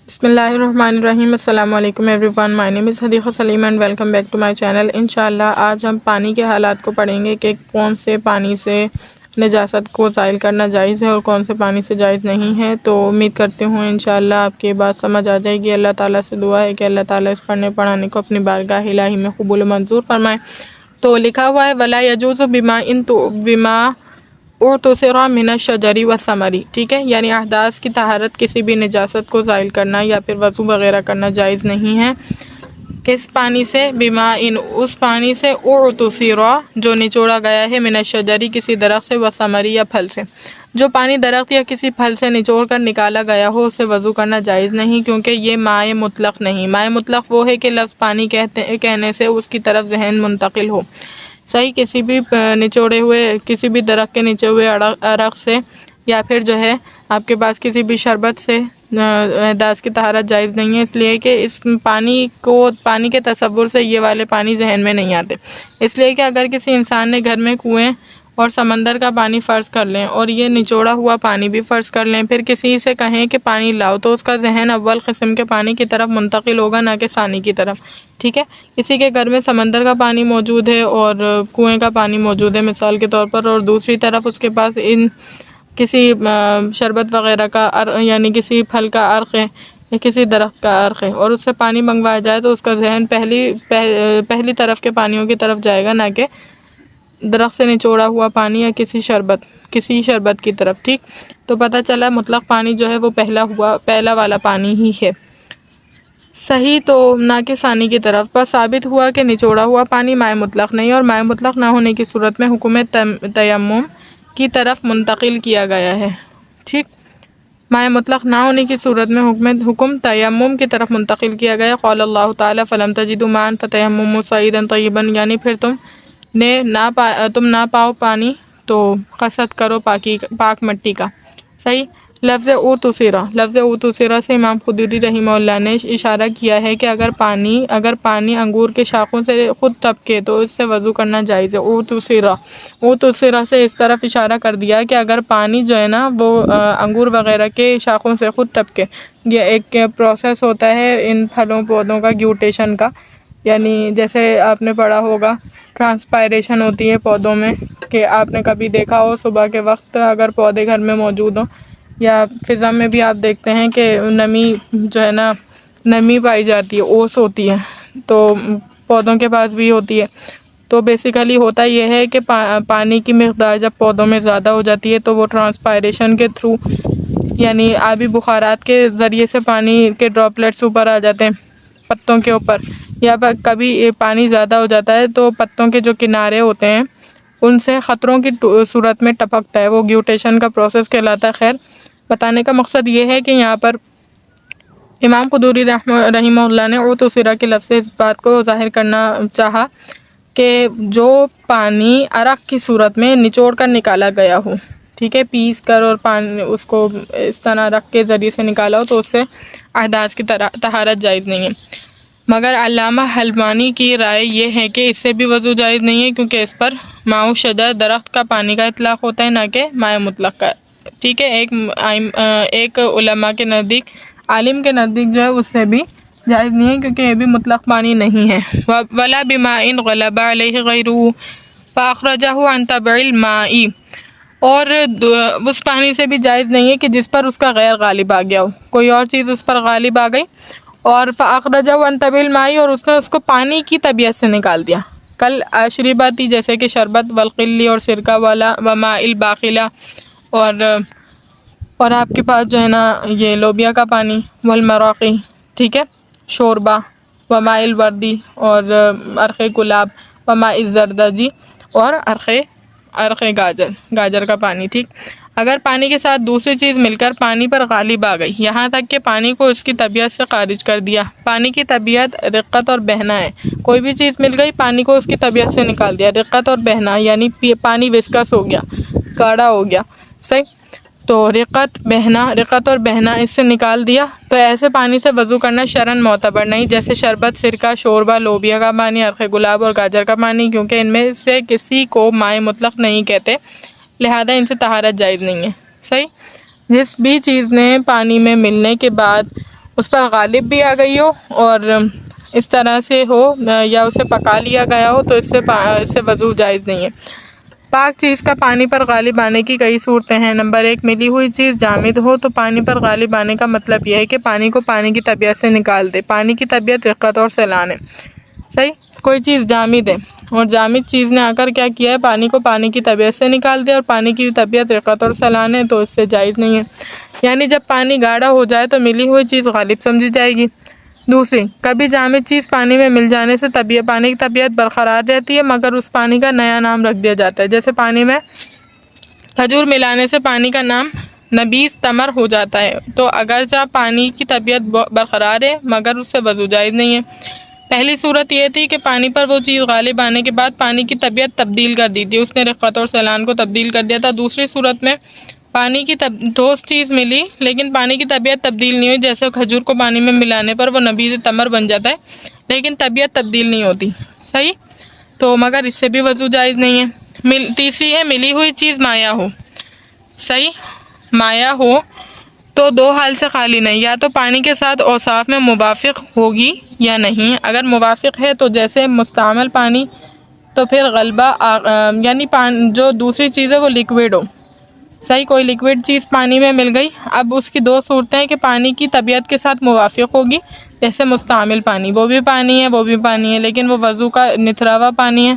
بسم اللہ الرحمن الرحیم۔ السلام علیکم everyone, my name is Hadiqa Saleem and welcome back to my channel. انشاءاللہ آج ہم پانی کے حالات کو پڑھیں گے کہ کون سے پانی سے نجاست کو زائل کرنا جائز ہے اور کون سے پانی سے جائز نہیں ہے۔ تو امید کرتے ہوں انشاءاللہ آپ کی بات سمجھ آ جائے گی۔ اللہ تعالیٰ سے دعا ہے کہ اللہ تعالیٰ اس پڑھنے پڑھانے کو اپنی بارگاہ الہی میں قبول و منظور فرمائے۔ تو لکھا ہوا ہے وَلَا يَجُوزُ بِمَا اُعْتُصِرَ مِنَ الشَّجَرِ وَالثَّمَرِ، ٹھیک ہے، یعنی احداث کی طہارت کسی بھی نجاست کو زائل کرنا یا پھر وضو وغیرہ کرنا جائز نہیں ہے۔ کس پانی سے؟ بما ان، اس پانی سے اُعْتُصِرَ جو نچوڑا گیا ہے، من الشجری کسی درخت سے، وثمر یا پھل سے۔ جو پانی درخت یا کسی پھل سے نچوڑ کر نکالا گیا ہو اسے وضو کرنا جائز نہیں، کیونکہ یہ مائع مطلق نہیں۔ مائع مطلق وہ ہے کہ لفظ پانی کہنے سے اس کی طرف ذہن منتقل ہو۔ صحیح، کسی بھی نچوڑے ہوئے، کسی بھی درخت کے نیچے ہوئے عرق سے یا پھر جو ہے آپ کے پاس کسی بھی شربت سے احداث کی طہارت جائز نہیں ہے، اس لیے کہ اس پانی کے تصور سے یہ والے پانی ذہن میں نہیں آتے۔ اس لیے کہ اگر کسی انسان نے گھر میں کنویں اور سمندر کا پانی فرض کر لیں اور یہ نچوڑا ہوا پانی بھی فرض کر لیں، پھر کسی سے کہیں کہ پانی لاؤ، تو اس کا ذہن اول قسم کے پانی کی طرف منتقل ہوگا، نہ کہ ثانی کی طرف، ٹھیک ہے۔ کسی کے گھر میں سمندر کا پانی موجود ہے اور کنویں کا پانی موجود ہے مثال کے طور پر، اور دوسری طرف اس کے پاس کسی شربت وغیرہ کا یعنی کسی پھل کا عرق ہے یا کسی درخت کا عرق ہے، اور اس سے پانی منگوایا جائے تو اس کا ذہن پہلی طرف کے پانیوں کی طرف جائے گا، نہ کہ درخت سے نچوڑا ہوا پانی یا کسی شربت کی طرف، ٹھیک۔ تو پتہ چلا مطلق پانی جو ہے وہ پہلا والا پانی ہی ہے، صحیح، تو نہ کہ ثانی کی طرف۔ بس ثابت ہوا کہ نچوڑا ہوا پانی مائع مطلق نہیں، اور مائع مطلق نہ ہونے کی صورت میں حکم تیمم کی طرف منتقل کیا گیا ہے، ٹھیک۔ مائع مطلق نہ ہونے کی صورت میں حکم تیمم کی طرف منتقل کیا گیا۔ قال اللہ تعالیٰ فَلَمْ تَجِدُوا مَاءً فَتَيَمَّمُوا صَعِيدًا طَيِّبًا، یعنی پھر تم نہ پاؤ پانی تو قصد کرو پاک مٹی کا، صحیح۔ لفظ اوتوسیرا سے امام قدوری رحمہ اللہ نے اشارہ کیا ہے کہ اگر پانی انگور کے شاخوں سے خود ٹپکے تو اس سے وضو کرنا جائز ہے۔ اوتوسیرا سے اس طرف اشارہ کر دیا کہ اگر پانی جو ہے نا وہ انگور وغیرہ کے شاخوں سے خود ٹپکے، یہ ایک پروسیس ہوتا ہے ان پھلوں پودوں کا، گیوٹیشن کا، یعنی جیسے آپ نے پڑھا ہوگا ٹرانسپائریشن ہوتی ہے پودوں میں، کہ آپ نے کبھی دیکھا ہو صبح کے وقت اگر پودے گھر میں موجود ہوں یا فضا میں بھی آپ دیکھتے ہیں کہ نمی جو ہے نا، نمی پائی جاتی ہے، اوس ہوتی ہے، تو پودوں کے پاس بھی ہوتی ہے۔ تو بیسیکلی ہوتا یہ ہے کہ پانی کی مقدار جب پودوں میں زیادہ ہو جاتی ہے تو وہ ٹرانسپائریشن کے تھرو، یعنی آبی بخارات کے ذریعے سے پانی کے ڈراپلیٹس اوپر آ جاتے ہیں پتوں کے اوپر، یا کبھی پانی زیادہ ہو جاتا ہے تو پتوں کے جو کنارے ہوتے ہیں ان سے خطروں کی صورت میں ٹپکتا ہے، وہ گیوٹیشن کا پروسیس کہلاتا ہے۔ خیر، بتانے کا مقصد یہ ہے کہ یہاں پر امام قدوری رحمہ اللہ نے اوتوسیرا کے لفظ سے اس بات کو ظاہر کرنا چاہا کہ جو پانی عرق کی صورت میں نچوڑ کر نکالا گیا ہو، ٹھیک ہے، پیس کر اور پانی اس کو اس طرح عرق کے ذریعے سے نکالا ہو تو اس سے احداث کی طہارت جائز نہیں ہے۔ مگر علامہ حلبانی کی رائے یہ ہے کہ اس سے بھی وضو جائز نہیں ہے، کیونکہ اس پر ماء شجر درخت کا پانی کا اطلاق ہوتا ہے، نہ کہ مائع مطلق کا، ٹھیک ہے۔ ایک علماء کے نزدیک، عالم کے نزدیک جو ہے اس سے بھی جائز نہیں ہے، کیونکہ یہ بھی مطلق پانی نہیں ہے۔ وَلَا بِمَاءٍ غَلَبَ عَلَيْهِ غَيْرُهُ فَأَخْرَجَهُ عَنْ تَبْعِ الْمَاءِ، اور اس پانی سے بھی جائز نہیں ہے کہ جس پر اس کا غیر غالب آ گیا ہو، کوئی اور چیز اس پر غالب آ گئی اور فَأَخْرَجَهُ عَنْ تَبْعِ الْمَاءِ، اور اس نے اس کو پانی کی طبیعت سے نکال دیا۔ کل اشرباتی، جیسے کہ شربت، والقلی اور سرکہ والا، وماء الباخلہ، اور آپ کے پاس جو ہے نا یہ لوبیا کا پانی، والمراقی، ٹھیک ہے، شوربہ، وماء الوردی اور عرق گلاب، وماء الزردجی اور عرق گاجر کا پانی، ٹھیک۔ اگر پانی کے ساتھ دوسری چیز مل کر پانی پر غالب آ گئی، یہاں تک کہ پانی کو اس کی طبیعت سے خارج کر دیا، پانی کی طبیعت رقت اور بہنا ہے، کوئی بھی چیز مل گئی پانی کو اس کی طبیعت سے نکال دیا، رقت اور بہنا یعنی پانی وسکس ہو گیا، گاڑھا ہو گیا، صحیح، تو رقت اور بہنا اس سے نکال دیا، تو ایسے پانی سے وضو کرنا شرعاً معتبر نہیں، جیسے شربت، سرکہ، شوربہ، لوبیا کا پانی، عرق گلاب اور گاجر کا پانی، کیونکہ ان میں سے کسی کو مائع مطلق نہیں کہتے، لہذا ان سے طہارت جائز نہیں ہے، صحیح۔ جس بھی چیز نے پانی میں ملنے کے بعد اس پر غالب بھی آ گئی ہو اور اس طرح سے ہو یا اسے پکا لیا گیا ہو تو اس سے وضو جائز نہیں ہے۔ پاک چیز کا پانی پر غالب آنے کی کئی صورتیں ہیں۔ نمبر 1، ملی ہوئی چیز جامد ہو تو پانی پر غالب آنے کا مطلب یہ ہے کہ پانی کو پانی کی طبیعت سے نکال دے۔ پانی کی طبیعت رقت اور سیلان ہے، صحیح؟ کوئی چیز جامد ہے اور جامد چیز نے آ کر کیا کیا ہے، پانی کو پانی کی طبیعت سے نکال دے، اور پانی کی طبیعت رقت اور سیلان ہے تو اس سے جائز نہیں ہے۔ یعنی جب پانی گاڑھا ہو جائے تو ملی ہوئی چیز غالب سمجھی جائے گی۔ دوسری، کبھی جامد چیز پانی میں مل جانے سے پانی کی طبیعت برقرار رہتی ہے مگر اس پانی کا نیا نام رکھ دیا جاتا ہے۔ جیسے پانی میں کھجور ملانے سے پانی کا نام نبیذ تمر ہو جاتا ہے، تو اگرچہ پانی کی طبیعت برقرار ہے مگر اس سے وضو جائز نہیں ہے۔ پہلی صورت یہ تھی کہ پانی پر وہ چیز غالب آنے کے بعد پانی کی طبیعت تبدیل کر دی تھی، اس نے رقت اور سیلان کو تبدیل کر دیا تھا۔ دوسری صورت میں پانی کی ٹھوس چیز ملی لیکن پانی کی طبیعت تبدیل نہیں ہوئی، جیسے کھجور کو پانی میں ملانے پر وہ نبیذ تمر بن جاتا ہے لیکن طبیعت تبدیل نہیں ہوتی، صحیح؟ تو مگر اس سے بھی وضو جائز نہیں ہے۔ تیسری ہے ملی ہوئی چیز مائع ہو، صحیح؟ مائع ہو تو دو حال سے خالی نہیں، یا تو پانی کے ساتھ اوصاف میں موافق ہوگی یا نہیں۔ اگر موافق ہے تو جیسے مستعمل پانی تو پھر غلبہ یعنی جو دوسری چیز ہے وہ لیکوڈ ہو، صحیح؟ کوئی لیکوڈ چیز پانی میں مل گئی، اب اس کی دو صورتیں ہیں کہ پانی کی طبیعت کے ساتھ موافق ہوگی، جیسے مستعمل پانی، وہ بھی پانی ہے وہ بھی پانی ہے لیکن وہ وضو کا نتھرا ہوا پانی ہے،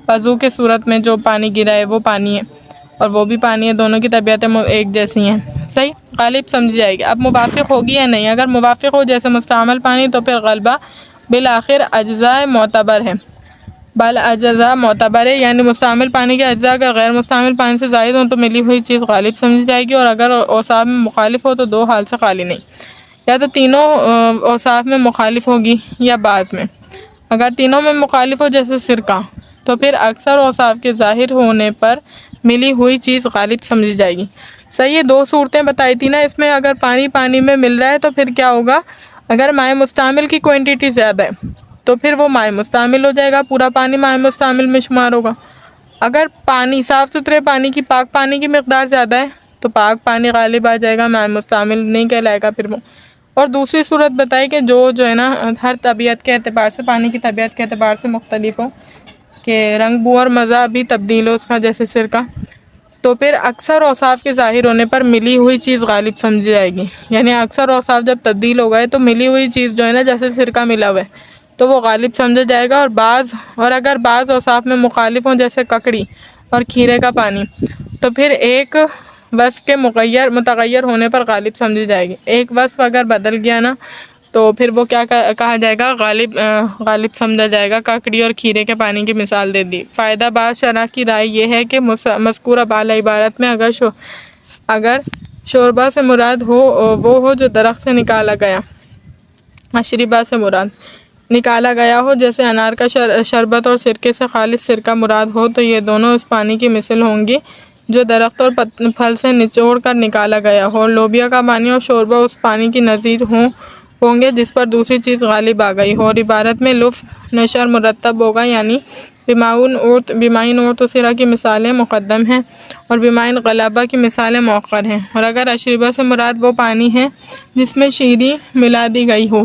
وضو کے صورت میں جو پانی گرا ہے وہ پانی ہے اور وہ بھی پانی ہے، دونوں کی طبیعتیں ایک جیسی ہیں، صحیح؟ غالب سمجھ جائے گی۔ اب موافق ہوگی یا نہیں، اگر موافق ہو جیسے مستعمل پانی تو پھر غلبہ بالآخر اجزاء معتبر ہے، اجزاء معتبر ہے، یعنی مستعمل پانی کے اجزاء اگر غیر مستعمل پانی سے زائد ہوں تو ملی ہوئی چیز غالب سمجھی جائے گی، اور اگر اوصاف میں مخالف ہو تو دو حال سے خالی نہیں، یا تو تینوں اوصاف میں مخالف ہوگی یا بعض میں۔ اگر تینوں میں مخالف ہو جیسے سرکہ تو پھر اکثر اوصاف کے ظاہر ہونے پر ملی ہوئی چیز غالب سمجھی جائے گی، صحیح؟ یہ دو صورتیں بتائی تھی نا، اس میں اگر پانی میں مل رہا ہے تو پھر کیا ہوگا، اگر مائع مستعمل کی کوانٹٹی زیادہ ہے تو پھر وہ مائع مستعمل ہو جائے گا، پورا پانی مائع مستعمل میں شمار ہوگا۔ اگر پانی صاف ستھرے پانی کی پاک پانی کی مقدار زیادہ ہے تو پاک پانی غالب آ جائے گا، مائع مستعمل نہیں کہلائے گا پھر وہ۔ اور دوسری صورت بتائی کہ جو ہے نا ہر طبیعت کے اعتبار سے، پانی کی طبیعت کے اعتبار سے مختلف ہو، کہ رنگ بو اور مزہ بھی تبدیل ہو اس کا، جیسے سرکہ، تو پھر اکثر اوصاف کے ظاہر ہونے پر ملی ہوئی چیز غالب سمجھی جائے گی، یعنی اکثر اوصاف جب تبدیل ہو گئے تو ملی ہوئی چیز جو ہے نا جیسے سرکہ ملا ہوا ہے تو وہ غالب سمجھا جائے گا، اور اگر بعض اوصاف میں مخالف ہوں جیسے ککڑی اور کھیرے کا پانی تو پھر ایک وصف کے متغیر ہونے پر غالب سمجھی جائے گی۔ ایک وصف اگر بدل گیا نا تو پھر وہ کیا کہا جائے گا، غالب سمجھا جائے گا۔ ککڑی اور کھیرے کے پانی کی مثال دے دی۔ فائدہ بعض شرح کی رائے یہ ہے کہ مذکورہ بالا عبارت میں اگر شوربہ سے مراد وہ ہو جو درخت سے نکالا گیا، اشربہ سے مراد نکالا گیا ہو، جیسے انار کا شربت، اور سرکے سے خالص سرکہ مراد ہو تو یہ دونوں اس پانی کی مثل ہوں گی جو درخت اور پھل سے نچوڑ کر نکالا گیا ہو۔ لوبیا کا پانی اور شوربہ اس پانی کی نظیر ہوں گے جس پر دوسری چیز غالب آ گئی ہو، اور عبارت میں لفظ نشر مرتب ہوگا، یعنی بیمائن عورت و سرا کی مثالیں مقدم ہیں اور بیمائن غلبہ کی مثالیں مؤخر ہیں۔ اور اگر اشربہ سے مراد وہ پانی ہے جس میں شیریں ملا دی گئی ہو،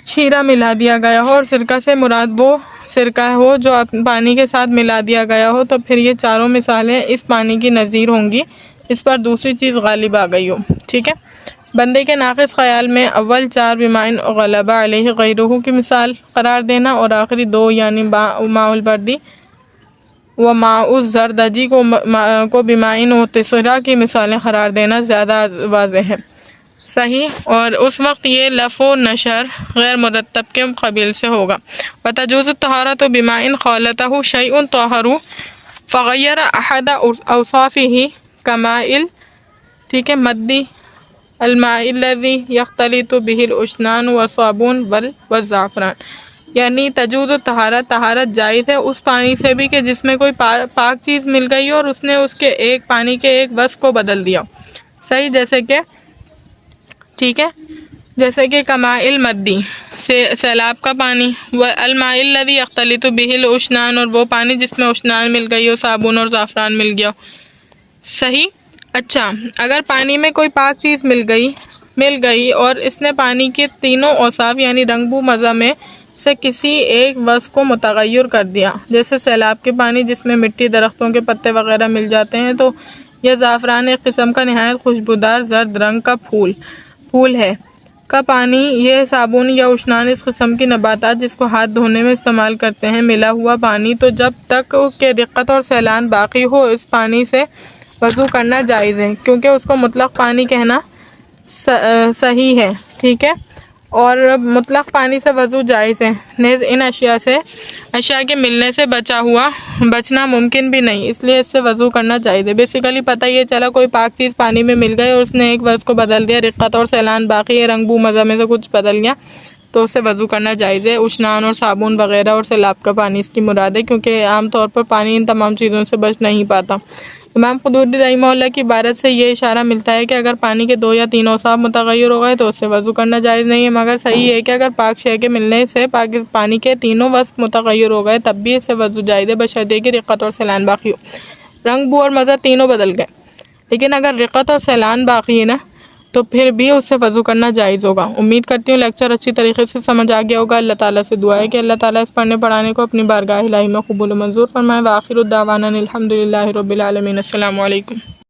شیرہ ملا دیا گیا ہو، اور سرکہ سے مراد وہ سرکہ ہو جو پانی کے ساتھ ملا دیا گیا ہو، تو پھر یہ چاروں مثالیں اس پانی کی نظیر ہوں گی اس پر دوسری چیز غالب آ گئی ہو، ٹھیک ہے؟ بندے کے ناقص خیال میں اول چار بیمائن غلبہ علیہ غیرہ کی مثال قرار دینا اور آخری دو یعنی ماء البردی و ماء الزردجی کو بیمائن و تسرہ کی مثالیں قرار دینا زیادہ واضح ہے، صحیح؟ اور اس وقت یہ لف و نشر غیر مرتب کے قبیل سے ہوگا۔ وتجوز الطہارۃ بماء خالطہ شیء طاہر فغیر احد اوصافہ کماء، ٹھیک ہے، مدی الماء الذی یختلط بہ الاشنان والصابون والزعفران، یعنی تجوز طہارت جائز ہے اس پانی سے بھی کہ جس میں کوئی پاک چیز مل گئی اور اس نے اس کے پانی کے ایک وصف کو بدل دیا، صحیح؟ جیسے کہ ٹھیک ہے، جیسے کہ کماء المدی سیلاب کا پانی، والماء الذی یختلط بہ الاشنان، اور وہ پانی جس میں اشنان مل گئی ہو، صابن اور زعفران مل گیا، صحیح؟ اچھا، اگر پانی میں کوئی پاک چیز مل گئی مل گئی اور اس نے پانی کے تینوں اوصاف یعنی رنگ، بو، مزہ میں سے کسی ایک وصف کو متغیر کر دیا، جیسے سیلاب کے پانی جس میں مٹی، درختوں کے پتے وغیرہ مل جاتے ہیں، تو یہ زعفران ایک قسم کا نہایت خوشبودار زرد رنگ کا پھول ہے کا پانی، یہ صابن یا اشنان اس قسم کی نباتات جس کو ہاتھ دھونے میں استعمال کرتے ہیں، ملا ہوا پانی، تو جب تک کہ رقت اور سیلان باقی ہو اس پانی سے وضو کرنا جائز ہے، کیونکہ اس کو مطلق پانی کہنا صحیح ہے، ٹھیک ہے، اور مطلق پانی سے وضو جائز ہے، نیز ان اشیاء کے ملنے سے بچنا ممکن بھی نہیں، اس لیے اس سے وضو کرنا جائز ہے۔ بیسیکلی پتہ یہ چلا کوئی پاک چیز پانی میں مل گئی اور اس نے ایک وضو کو بدل دیا، رقت اور سیلان باقی ہے، رنگ، بو، مزہ میں سے کچھ بدل گیا، تو اس سے وضو کرنا جائز ہے۔ اشنان اور صابن وغیرہ اور سیلاب کا پانی اس کی مراد ہے، کیونکہ عام طور پر پانی ان تمام چیزوں سے بچ نہیں پاتا۔ امام قدوری رحمہ اللہ کی عبارت سے یہ اشارہ ملتا ہے کہ اگر پانی کے 2 یا 3 اوصاف متغیر ہو گئے تو اس سے وضو کرنا جائز نہیں ہے، مگر صحیح ہے کہ اگر پاک شے کے ملنے سے پانی کے تینوں وصف متغیر ہو گئے تب بھی اس سے وضو جائز ہے، بشرطیکہ کہ رقت اور سیلان باقی ہو، رنگ، بو اور مزہ تینوں بدل گئے، لیکن اگر رقت اور سیلان باقی ہے نا تو پھر بھی اس سے وضو کرنا جائز ہوگا۔ امید کرتی ہوں لیکچر اچھی طریقے سے سمجھ آ گیا ہوگا۔ اللہ تعالیٰ سے دعا ہے کہ اللہ تعالیٰ اس پڑھنے پڑھانے کو اپنی بارگاہ الہی میں قبول و منظور فرمائے۔ وآخر دعوانا الحمد للہ رب العالمین۔ السلام علیکم۔